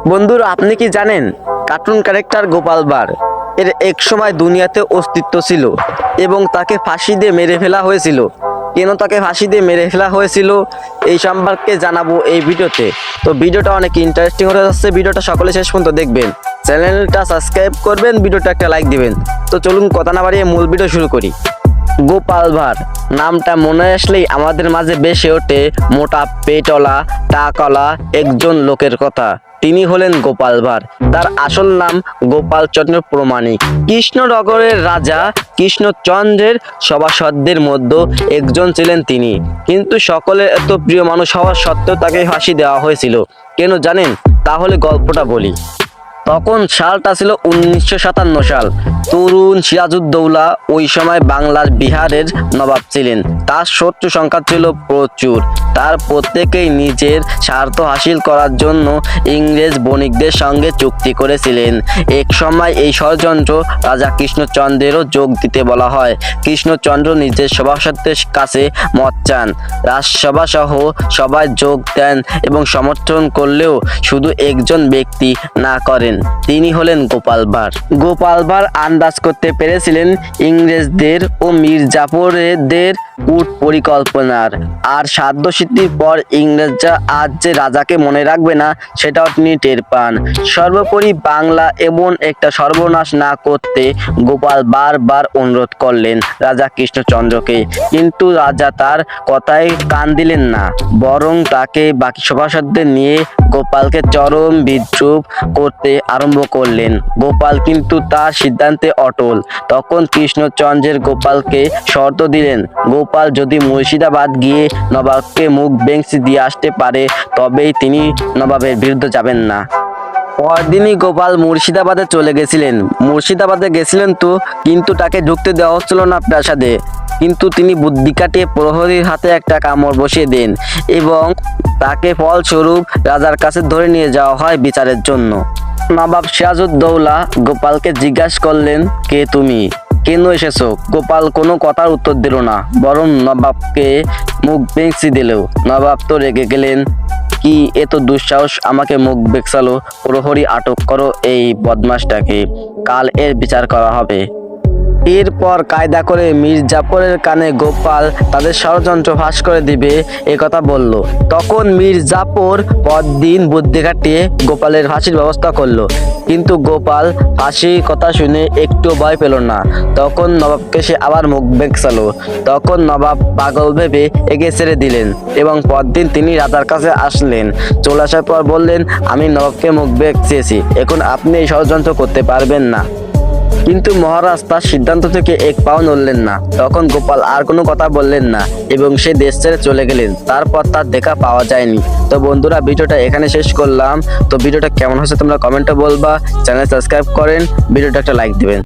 বন্ধুরা, আপনি কি জানেন কার্টুন ক্যারেক্টার গোপাল ভাঁড় এর এক সময় দুনিয়াতে অস্তিত্ব ছিল এবং তাকে ফাঁসি দিয়ে মেরে ফেলা হয়েছিল। কেন তাকে ফাঁসি দিয়ে মেরে ফেলা হয়েছিল এই সম্পর্কে জানাবো এই ভিডিওতে। তো ভিডিওটা অনেক ইন্টারেস্টিং হতে যাচ্ছে, ভিডিওটা সকলে শেষ পর্যন্ত দেখবেন, চ্যানেলটা সাবস্ক্রাইব করবেন, ভিডিওটা একটা লাইক দিবেন। তো চলুন কথা না বাড়িয়ে মূল ভিডিও শুরু করি। গোপাল ভাঁড় নামটা মনে আসলেই আমাদের মাঝে ভেসে ওঠে মোটা পেটওয়ালা টাকওয়ালা একজন লোকের কথা। তিনি হলেন গোপাল ভাঁড়। তার আসল নাম গোপাল চন্দ্র প্রামাণিক। কৃষ্ণনগরের রাজা কৃষ্ণচন্দ্রের সভাসদদের মধ্যে একজন ছিলেন তিনি। কিন্তু সকলের এত প্রিয় মানুষ হওয়া সত্ত্বেও তাকে ফাঁসি দেওয়া হয়েছিল। কেন জানেন? তাহলে গল্পটা বলি। তখন সালটা ছিল 1957 সাল। তরুণ সিরাজউদ্দৌলা ওই সময় বাংলার বিহারের নবাব ছিলেন। তার শত্রু সংখ্যা ছিল প্রচুর। তার প্রত্যেকেই নিজের স্বার্থ হাসিল করার জন্য ইংরেজ বণিকদের সঙ্গে চুক্তি করেছিলেন। এক সময় এই ষড়যন্ত্র রাজা কৃষ্ণচন্দ্রেরও যোগ দিতে বলা হয়। কৃষ্ণচন্দ্র নিজের সভাসদদের কাছে মত চান। রাজসভা সহ সবাই যোগ দেন এবং সমর্থন করলেও শুধু একজন ব্যক্তি না করেন। তিনি হলেন গোপাল ভাঁড়। গোপাল ভাঁড় আন্দাজ করতে পেরেছিলেন ইংরেজদের ও মীর জাফরেদের কূট পরিকল্পনার। আর সাধ্য সিদ্ধির পর ইংরেজরা আজ যে রাজাকে মনে রাখবে না সেটাও তিনি টের পান। সর্বোপরি বাংলা এমন একটা সর্বনাশ না করতে গোপাল বারবার অনুরোধ করলেন রাজা কৃষ্ণচন্দ্রকে। কিন্তু রাজা তার কথায় কান দিলেন না, বরং তাকে বাকি সভাসদদের নিয়ে গোপালকে চরম বিদ্রুপ করতে আরম্ভ করলেন। গোপাল কিন্তু তার সিদ্ধান্তে অটল। তখন কৃষ্ণচন্দ্রের গোপালকে শর্ত দিলেন, গোপাল যদি মুর্শিদাবাদ গিয়ে নবাবকে মুখ বেঞ্চি দিয়ে আসতে পারে তবেই তিনি নবাবের বিরুদ্ধে যাবেন না। পরদিনই গোপাল মুর্শিদাবাদে চলে গেছিলেন। মুর্শিদাবাদে গেছিলেন তো, কিন্তু তাকে ঢুকতে দেওয়া হচ্ছিল না প্রাসাদে। কিন্তু তিনি বুদ্ধি কাটিয়ে প্রহরীর হাতে একটা কামড় বসিয়ে দেন এবং তাকে ফলস্বরূপ রাজার কাছে ধরে নিয়ে যাওয়া হয় বিচারের জন্য। নবাব সিরাজউদ্দৌলা গোপালকে জিজ্ঞাসা করলেন, কে তুমি, কেন এসেছো? গোপাল কোনো কথার উত্তর দিল না, বরং নবাবকে মুখ বেঁচি দিল। নবাব তো রেগে গেলেন, কি এত দুঃসাহস, আমাকে মুখ বেকসালো, প্রহরী আটক করো এই বদমাশটাকে, কাল এর বিচার করা হবে। এরপর কায়দা করে মীর জাফরের কানে গোপাল তাদের ষড়যন্ত্র ফাঁস করে দিবে কথা বলল। তখন মীর জাফর পরদিন বুদ্ধি কাটিয়ে গোপালের ফাঁসির ব্যবস্থা করলো। কিন্তু গোপাল ফাঁসির কথা শুনে একটু ভয় পেল না। তখন নবাবকে সে আবার মুখ বেকসালো। তখন নবাব পাগল ভেবে একে ছেড়ে দিলেন এবং পরদিন তিনি রাজার কাছে আসলেন। চলে আসার পর বললেন, আমি নবাবকে মুখ বেকসিয়েছি, এখন আপনি এই ষড়যন্ত্র করতে পারবেন না। কিন্তু মহারাজ তার সিদ্ধান্ত থেকে এক পাও নড়লেন না। তখন গোপাল আর কোনো কথা বললেন না এবং সে দেশ ছেড়ে চলে গেলেন। তারপর তার দেখা পাওয়া যায়নি। তো বন্ধুরা, ভিডিওটা এখানে শেষ করলাম। তো ভিডিওটা কেমন হয়েছে তোমরা কমেন্টে বলবা, চ্যানেল সাবস্ক্রাইব করেন, ভিডিওটা একটা লাইক দিবেন।